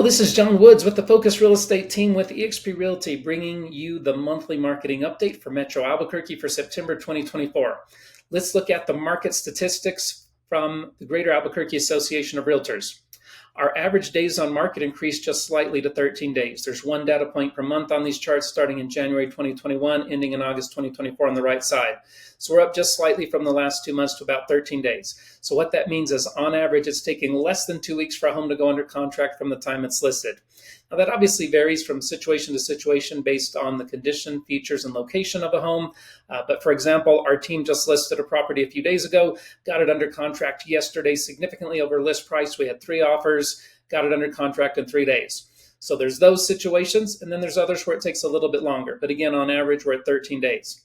Hello, this is John Woods with the PHOCUS Real Estate Team with eXp Realty, bringing you the monthly marketing update for Metro Albuquerque for September 2024. Let's look at the market statistics from the Greater Albuquerque Association of Realtors. Our average days on market increased just slightly to 13 days. There's one data point per month on these charts starting in January 2021, ending in August 2024 on the right side. So we're up just slightly from the last 2 months to about 13 days. So what that means is on average, it's taking less than 2 weeks for a home to go under contract from the time it's listed. Now that obviously varies from situation to situation based on the condition, features, and location of a home. But for example, our team just listed a property a few days ago, got it under contract yesterday, significantly over list price. We had 3 offers, got it under contract in 3 days. So there's those situations, and then there's others where it takes a little bit longer. But again, on average, we're at 13 days.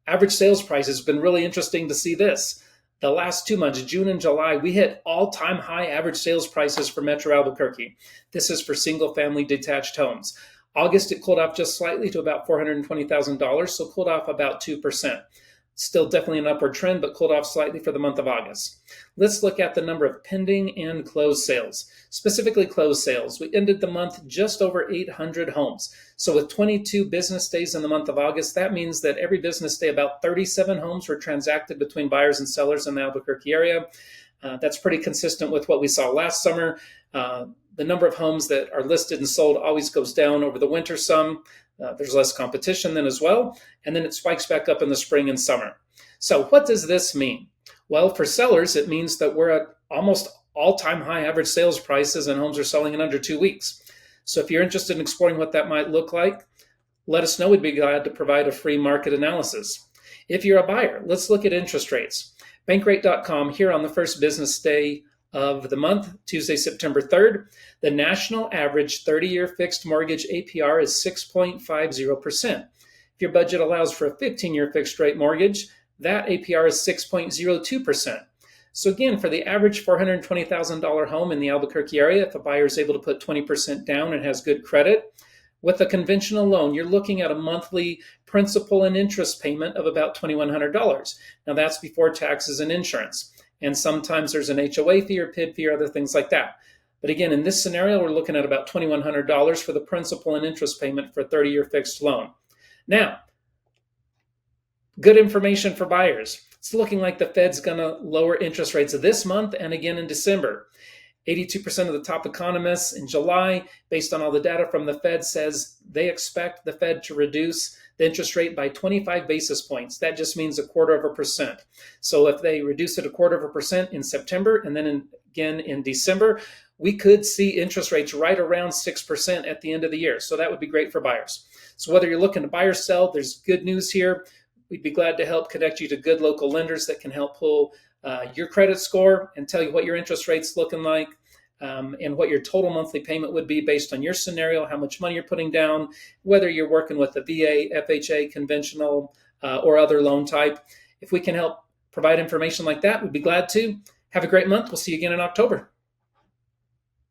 Average sales price has been really interesting to see this. The last 2 months, June and July, we hit all-time high average sales prices for Metro Albuquerque. This is for single-family detached homes. August, it cooled off just slightly to about $420,000, so cooled off about 2%. Still definitely an upward trend, but cooled off slightly for the month of August. Let's look at the number of pending and closed sales. Specifically closed sales. We ended the month just over 800 homes. So with 22 business days in the month of August, that means that every business day about 37 homes were transacted between buyers and sellers in the Albuquerque area. That's pretty consistent with what we saw last summer. The number of homes that are listed and sold always goes down over the winter some. There's less competition then as well, and then it spikes back up in the spring and summer. So what does this mean? Well, for sellers, it means that we're at almost all-time high average sales prices and homes are selling in under 2 weeks. So if you're interested in exploring what that might look like, let us know. We'd be glad to provide a free market analysis. If you're a buyer, let's look at interest rates. Bankrate.com here on the first business day of the month, Tuesday, September 3rd, the national average 30-year fixed mortgage APR is 6.50%. If your budget allows for a 15-year fixed rate mortgage, that APR is 6.02%. So again, for the average $420,000 home in the Albuquerque area, if a buyer is able to put 20% down and has good credit, with a conventional loan, you're looking at a monthly principal and interest payment of about $2,100. Now that's before taxes and insurance. And sometimes there's an HOA fee or PID fee or other things like that. But again, in this scenario, we're looking at about $2,100 for the principal and interest payment for a 30-year fixed loan. Now, good information for buyers. It's looking like the Fed's going to lower interest rates this month and again in December. 82% of the top economists in July, based on all the data from the Fed, says they expect the Fed to reduce the interest rate by 25 basis points. That just means 0.25%. So if they reduce it 0.25% in September and then again in December, we could see interest rates right around 6% at the end of the year. So that would be great for buyers. So whether you're looking to buy or sell, there's good news here. We'd be glad to help connect you to good local lenders that can help pull your credit score and tell you what your interest rate's looking like and what your total monthly payment would be based on your scenario, how much money you're putting down, whether you're working with a VA, FHA, conventional, or other loan type. If we can help provide information like that, we'd be glad to. Have a great month. We'll see you again in October.